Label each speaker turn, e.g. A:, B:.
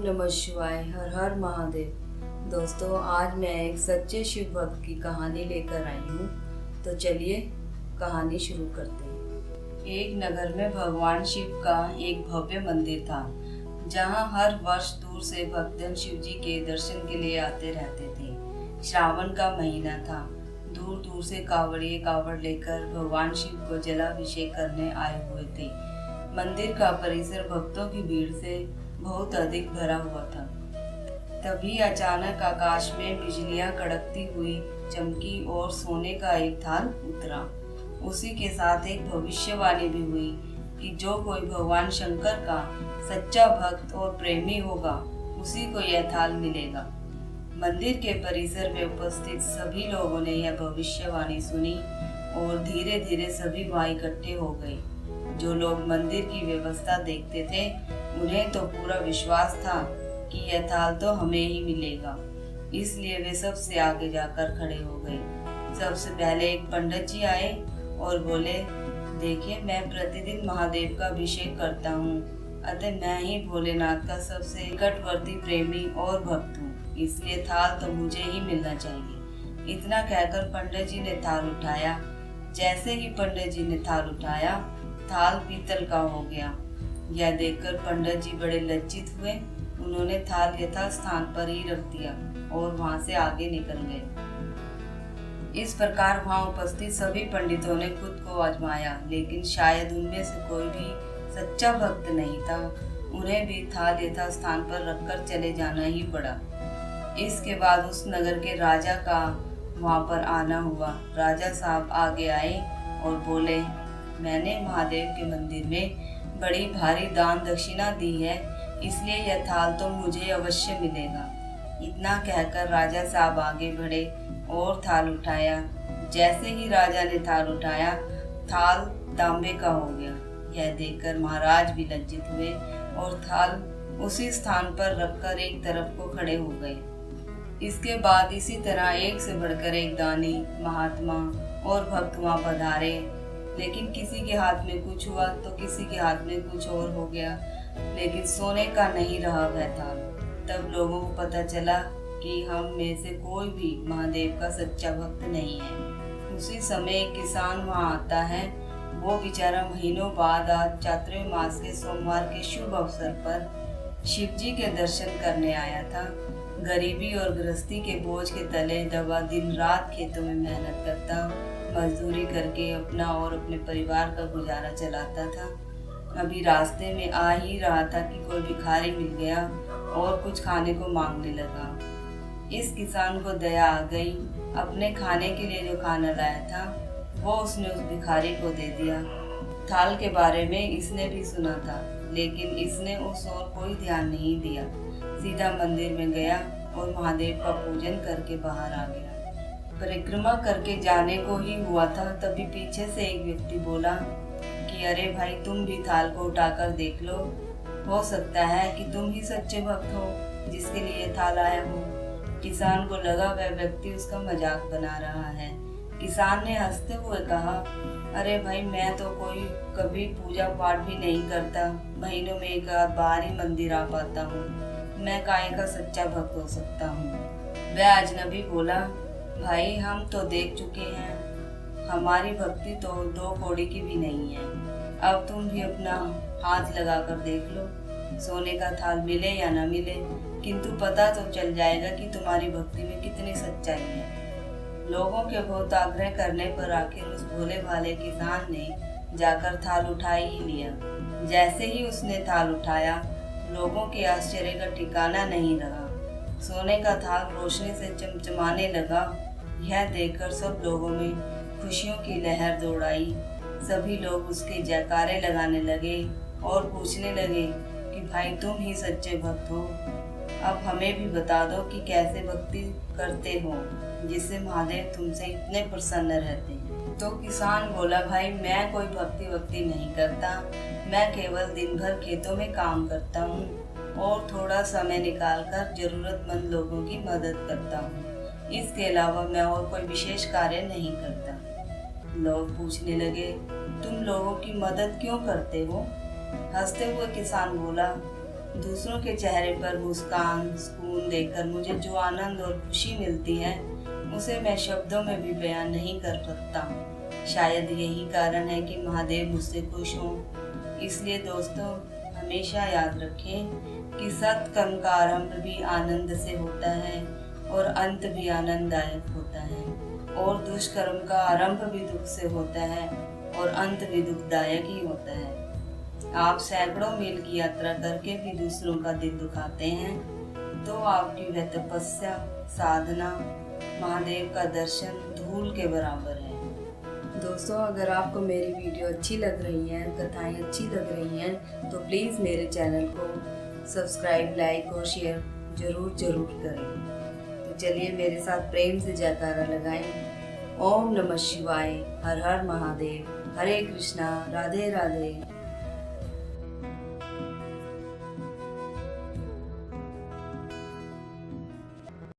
A: नमः शिवाय। हर हर महादेव। दोस्तों, आज मैं एक सच्चे शिव भक्त की कहानी लेकर आई हूँ। तो चलिए कहानी शुरू करते हैं। एक नगर में भगवान शिव का एक भव्य मंदिर था, जहाँ हर वर्ष दूर से भक्तजन शिव जी के दर्शन के लिए आते रहते थे। श्रावण का महीना था। दूर दूर से कांवड़िए कांवड़ लेकर भगवान शिव को जलाभिषेक करने आए हुए थे। मंदिर का परिसर भक्तों की भीड़ से बहुत अधिक भरा हुआ था। तभी अचानक आकाश में बिजलियां कड़कती हुई चमकी और सोने का एक थाल उतरा। उसी के साथ एक भविष्यवाणी भी हुई कि जो कोई भगवान शंकर का सच्चा भक्त और प्रेमी होगा, उसी को यह थाल मिलेगा। मंदिर के परिसर में उपस्थित सभी लोगों ने यह भविष्यवाणी सुनी और धीरे धीरे सभी वहां इकट्ठे हो गए। जो लोग मंदिर की व्यवस्था देखते थे, उन्हें तो पूरा विश्वास था कि यह थाल तो हमें ही मिलेगा, इसलिए वे सबसे आगे जाकर खड़े हो गए। सबसे पहले एक पंडित जी आए और बोले, देखिए, मैं प्रतिदिन महादेव का अभिषेक करता हूँ, अतः मैं ही भोलेनाथ का सबसे निकटवर्ती प्रेमी और भक्त हूँ, इसलिए थाल तो मुझे ही मिलना चाहिए। इतना कहकर पंडित जी ने थाल उठाया। जैसे ही पंडित जी ने थाल उठाया, थाल पीतल का हो गया। यह देखकर पंडित जी बड़े लज्जित हुए। उन्होंने थाल यथा स्थान पर ही रख दिया और वहां से आगे निकल गए। इस प्रकार वहां उपस्थित सभी पंडितों ने खुद को आजमाया, लेकिन शायद उनमें से कोई भी सच्चा भक्त नहीं था। उन्हें भी थाल यथा स्थान पर रखकर चले जाना ही पड़ा। इसके बाद उस नगर के राजा का वहां पर आना हुआ। राजा साहब आगे आए और बोले, मैंने महादेव के मंदिर में बड़ी भारी दान दक्षिणा दी है, इसलिए यह थाल तो मुझे अवश्य मिलेगा। इतना कहकर राजा साहब आगे बढ़े और थाल उठाया। जैसे ही राजा ने थाल उठाया, थाल तांबे का हो गया। यह देखकर महाराज भी लज्जित हुए और थाल उसी स्थान पर रखकर एक तरफ को खड़े हो गए। इसके बाद इसी तरह एक से बढ़कर एक दानी, महात्मा और भक्त वहां पधारे, लेकिन किसी के हाथ में कुछ हुआ तो किसी के हाथ में कुछ और हो गया, लेकिन सोने का नहीं रहा वह थाल। तब लोगों को पता चला कि हम में से कोई भी महादेव का सच्चा भक्त नहीं है। उसी समय एक किसान वहां आता है। वो बेचारा महीनों बाद आज चातुर्मास मास के सोमवार के शुभ अवसर पर शिव जी के दर्शन करने आया था। गरीबी और गृहस्थी के बोझ के तले दबा दिन रात खेतों में मेहनत करता, मजदूरी करके अपना और अपने परिवार का गुजारा चलाता था। अभी रास्ते में आ ही रहा था कि कोई भिखारी मिल गया और कुछ खाने को मांगने लगा। इस किसान को दया आ गई। अपने खाने के लिए जो खाना लाया था, वो उसने उस भिखारी को दे दिया। थाल के बारे में इसने भी सुना था, लेकिन इसने उस ओर कोई ध्यान नहीं दिया। सीधा मंदिर में गया और महादेव का पूजन करके बाहर आ गया। परिक्रमा करके जाने को ही हुआ था, तभी पीछे से एक व्यक्ति बोला कि अरे भाई, तुम भी थाल को उठाकर देख लो, हो सकता है कि तुम ही सच्चे भक्त हो जिसके लिए थाल आया हो। किसान को लगा वह व्यक्ति उसका मजाक बना रहा है। किसान ने हंसते हुए कहा, अरे भाई, मैं तो कोई कभी पूजा पाठ भी नहीं करता, महीनों में एक आध बार ही मंदिर आ पाता हूँ, मैं काहे का सच्चा भक्त हो सकता हूँ। वह अजनबी बोला, भाई, हम तो देख चुके हैं, हमारी भक्ति तो दो कौड़ी की भी नहीं है। अब तुम भी अपना हाथ लगाकर देख लो, सोने का थाल मिले या न मिले, किंतु पता तो चल जाएगा कि तुम्हारी भक्ति में कितनी सच्चाई है। लोगों के बहुत आग्रह करने पर आखिर उस भोले भाले किसान ने जाकर थाल उठा ही लिया। जैसे ही उसने थाल उठाया, लोगों के आश्चर्य का ठिकाना नहीं रहा। सोने का थाल रोशनी से चमचमाने लगा। यह देखकर सब लोगों में खुशियों की लहर दौड़ आई। सभी लोग उसके जयकारे लगाने लगे और पूछने लगे कि भाई, तुम ही सच्चे भक्त हो, अब हमें भी बता दो कि कैसे भक्ति करते हो जिससे महादेव तुमसे इतने प्रसन्न रहते हैं। तो किसान बोला, भाई, मैं कोई भक्ति नहीं करता, मैं केवल दिन भर खेतों में काम करता हूँ और थोड़ा समय निकालकर जरूरतमंद लोगों की मदद करता हूँ। इसके अलावा मैं और कोई विशेष कार्य नहीं करता। लोग पूछने लगे, तुम लोगों की मदद क्यों करते हो? हंसते हुए किसान बोला, दूसरों के चेहरे पर मुस्कान, सुकून देखकर मुझे जो आनंद और खुशी मिलती है उसे मैं शब्दों में भी बयान नहीं कर सकता। शायद यही कारण है कि महादेव मुझसे खुश हों। इसलिए दोस्तों, हमेशा याद रखें कि सत्कर्म का आरंभ भी आनंद से होता है और अंत भी आनंददायक होता है, और दुष्कर्म का आरंभ भी दुख से होता है और अंत भी दुखदायक ही होता है। आप सैकड़ों मील की यात्रा करके भी दूसरों का दिल दुखाते हैं, तो आपकी वह तपस्या, साधना, महादेव का दर्शन धूल के बराबर है। दोस्तों, अगर आपको मेरी वीडियो अच्छी लग रही है, कथाएं अच्छी लग रही हैं, तो प्लीज़ मेरे चैनल को सब्सक्राइब, लाइक और शेयर ज़रूर करें। तो चलिए मेरे साथ प्रेम से जयकारा लगाएं। ओम नमः शिवाय, हर हर महादेव, हरे कृष्णा, राधे राधे।